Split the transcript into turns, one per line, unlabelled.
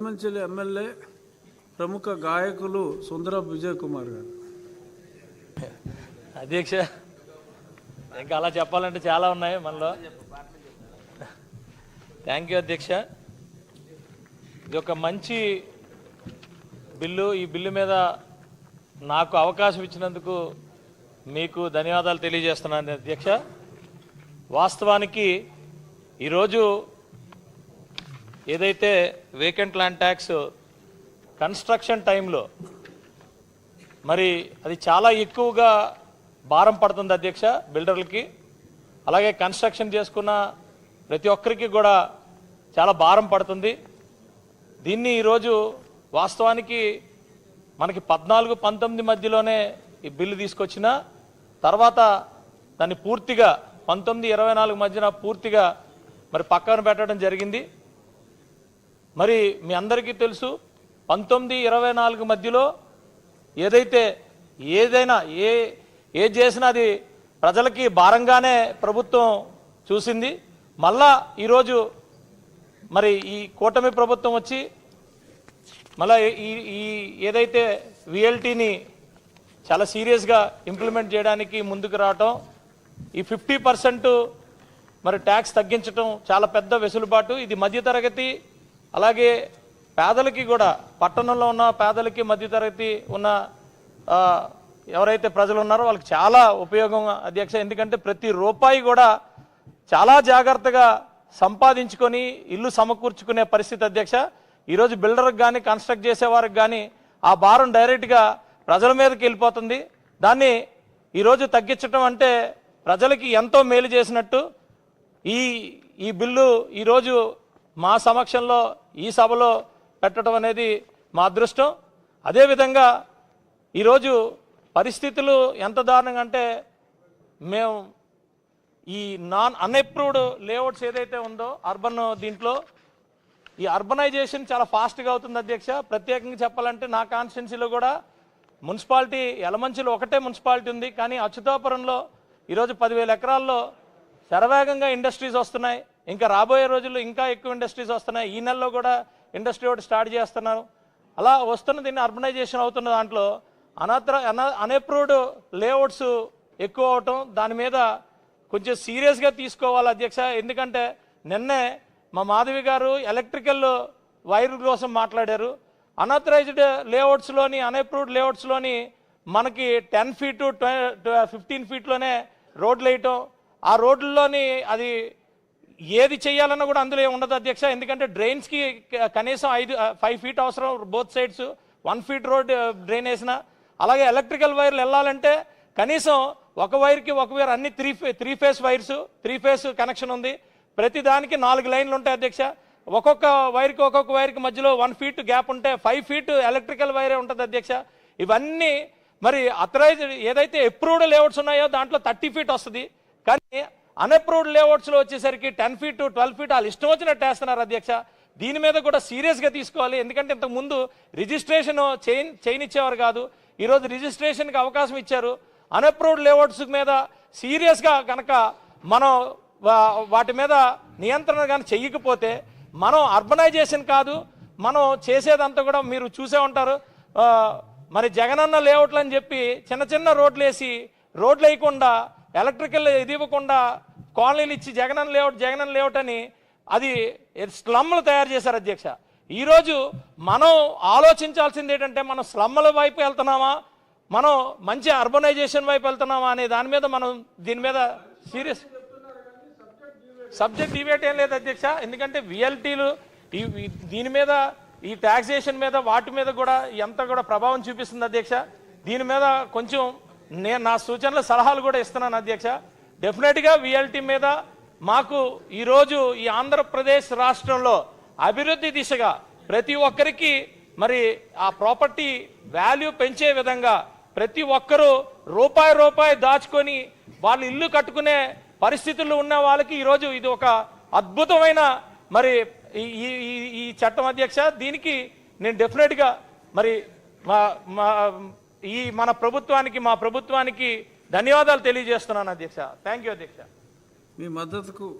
Manchili MLA ప్రముఖ గాయకులు సుందరపు విజయ్ కుమార్ గారు.
అధ్యక్ష, ఇంకా అలా చెప్పాలంటే చాలా ఉన్నాయి మనలో. థ్యాంక్ యూ అధ్యక్ష. ఇది ఒక మంచి బిల్లు. ఈ బిల్లు మీద నాకు అవకాశం ఇచ్చినందుకు మీకు ధన్యవాదాలు తెలియజేస్తున్నాను అధ్యక్ష. వాస్తవానికి ఈరోజు ఏదైతే వేకెంట్ ల్యాండ్ ట్యాక్స్ కన్స్ట్రక్షన్ టైంలో మరి అది చాలా ఎక్కువగా భారం పడుతుంది అధ్యక్ష బిల్డర్లకి. అలాగే కన్స్ట్రక్షన్ చేసుకున్న ప్రతి ఒక్కరికి కూడా చాలా భారం పడుతుంది. దీన్ని ఈరోజు వాస్తవానికి మనకి 14-19 మధ్యలోనే ఈ బిల్లు తీసుకొచ్చిన తర్వాత దాన్ని పూర్తిగా 19-24 మధ్యన పూర్తిగా మరి పక్కన పెట్టడం జరిగింది. మరి మీ అందరికీ తెలుసు 19-24 మధ్యలో ఏదైనా ఏది చేసినా అది ప్రజలకి భారంగానే ప్రభుత్వం చూసింది. మళ్ళా ఈరోజు మరి ఈ కూటమి ప్రభుత్వం వచ్చి మళ్ళా ఈ ఏదైతే విఎల్టీని చాలా సీరియస్గా ఇంప్లిమెంట్ చేయడానికి ముందుకు రావటం, ఈ 50% మరి ట్యాక్స్ తగ్గించటం చాలా పెద్ద వెసులుబాటు. ఇది మధ్యతరగతి అలాగే పేదలకి కూడా, పట్టణంలో ఉన్న పేదలకి మధ్యతరగతి ఉన్న ఎవరైతే ప్రజలు ఉన్నారో వాళ్ళకి చాలా ఉపయోగం అధ్యక్ష. ఎందుకంటే ప్రతి రూపాయి కూడా చాలా జాగ్రత్తగా సంపాదించుకొని ఇల్లు సమకూర్చుకునే పరిస్థితి అధ్యక్ష. ఈరోజు బిల్డర్కి కానీ కన్స్ట్రక్ట్ చేసేవారికి కానీ ఆ భారం డైరెక్ట్గా ప్రజల మీదకి వెళ్ళిపోతుంది. దాన్ని ఈరోజు తగ్గించడం అంటే ప్రజలకి ఎంతో మేలు చేసినట్టు. ఈ బిల్లు ఈరోజు మా సమక్షంలో ఈ సభలో పెట్టడం అనేది మా అదృష్టం. అదేవిధంగా ఈరోజు పరిస్థితులు ఎంత దారుణంగా అంటే మేము ఈ నాన్ అన్అప్రూవ్డ్ లేఅవుట్స్ ఏదైతే ఉందో అర్బన్ దీంట్లో ఈ అర్బనైజేషన్ చాలా ఫాస్ట్గా అవుతుంది అధ్యక్ష. ప్రత్యేకంగా చెప్పాలంటే నా కాన్స్టిట్యున్సీలో కూడా మున్సిపాలిటీ యలమంచిలో ఒకటే మున్సిపాలిటీ ఉంది, కానీ అచ్యుతాపురంలో ఈరోజు 10,000 ఎకరాల్లో శరవేగంగా ఇండస్ట్రీస్ వస్తున్నాయి. ఇంకా రాబోయే రోజుల్లో ఇంకా ఎక్కువ ఇండస్ట్రీస్ వస్తున్నాయి. ఈ నెలలో కూడా ఇండస్ట్రీ ఒకటి స్టార్ట్ చేస్తున్నారు. అలా వస్తున్న దీన్ని అర్బనైజేషన్ అవుతున్న దాంట్లో అన్అప్రూవ్డ్ లేఅవుట్స్ ఎక్కువ అవటం, దాని మీద కొంచెం సీరియస్గా తీసుకోవాలి అధ్యక్ష. ఎందుకంటే నిన్నే మా మాధవి గారు ఎలక్ట్రికల్ వైర్ కోసం మాట్లాడారు. అన్అథరైజ్డ్ లేఅవుట్స్లోని అన్అప్రూవ్డ్ లేఅవుట్స్లోని మనకి 10 feet 15 feetలోనే రోడ్లు వేయటం, ఆ రోడ్లలోని అది ఏది చేయాలన్నా కూడా అందులో ఉండదు అధ్యక్ష. ఎందుకంటే డ్రైన్స్కి కనీసం 5 feet అవసరం both sides, 1 feet road drain వేసిన. అలాగే ఎలక్ట్రికల్ వైర్లు వెళ్ళాలంటే కనీసం ఒక వైర్కి ఒక వైర్, అన్ని three phase wires, 3 phase connection ఉంది. ప్రతి దానికి 4 లైన్లు ఉంటాయి అధ్యక్ష. ఒక్కొక్క వైర్కి మధ్యలో 1 feet గ్యాప్ ఉంటే 5 feet ఎలక్ట్రికల్ వైరే ఉంటుంది అధ్యక్ష. ఇవన్నీ మరి అథరైజ్డ్ ఏదైతే అప్రూవ్డ్ లేఅవుట్స్ ఉన్నాయో దాంట్లో 30 feet వస్తుంది, కానీ అన్అప్రూవ్డ్ లేఅవుట్స్లో వచ్చేసరికి 10 feet 12 feet వాళ్ళు ఇష్టం వచ్చినట్టు వేస్తున్నారు అధ్యక్ష. దీని మీద కూడా సీరియస్గా తీసుకోవాలి. ఎందుకంటే ఇంతకుముందు రిజిస్ట్రేషన్ చేయనిచ్చేవారు కాదు, ఈరోజు రిజిస్ట్రేషన్కి అవకాశం ఇచ్చారు. అన్అప్రూవ్డ్ లేఅవుట్స్ మీద సీరియస్గా కనుక మనం వాటి మీద నియంత్రణ కానీ చెయ్యకపోతే మనం అర్బనైజేషన్ కాదు, మనం చేసేదంతా కూడా మీరు చూసే ఉంటారు. మరి జగనన్న లేఅవుట్లు అని చెప్పి చిన్న చిన్న రోడ్లు వేసి, రోడ్లు వేయకుండా ఎలక్ట్రికల్ ఇది ఇవ్వకుండా కాలనీలు ఇచ్చి జగనన్న లేఅవుట్ అని అది స్లమ్లు తయారు చేశారు అధ్యక్ష. ఈరోజు మనం ఆలోచించాల్సింది ఏంటంటే మనం స్లమ్ల వైపు వెళ్తున్నామా, మనం మంచి అర్బనైజేషన్ వైపు వెళ్తున్నామా అనే దాని మీద మనం దీని మీద సీరియస్ సబ్జెక్ట్ డిబేట్ ఏం లేదు అధ్యక్ష. ఎందుకంటే విఎల్టీలు దీని మీద ఈ ట్యాక్సేషన్ మీద వాటి మీద కూడా ఎంత కూడా ప్రభావం చూపిస్తుంది అధ్యక్ష. దీని మీద కొంచెం నేను నా సూచనలు సలహాలు కూడా ఇస్తున్నాను అధ్యక్ష. డెఫినెట్గా విఎల్టీ మీద మాకు ఈరోజు ఈ ఆంధ్రప్రదేశ్ రాష్ట్రంలో అభివృద్ధి దిశగా ప్రతి ఒక్కరికి మరి ఆ ప్రాపర్టీ వాల్యూ పెంచే విధంగా ప్రతి ఒక్కరూ రూపాయి దాచుకొని వాళ్ళు ఇల్లు కట్టుకునే పరిస్థితుల్లో ఉన్న వాళ్ళకి ఈరోజు ఇది ఒక అద్భుతమైన మరి ఈ చట్టం అధ్యక్ష. దీనికి నేను డెఫినెట్గా మరి మా ప్రభుత్వానికి ధన్యవాదాలు తెలియజేస్తున్నాను అధ్యక్ష. థ్యాంక్ యూ అధ్యక్ష.
మీ మద్దతుకు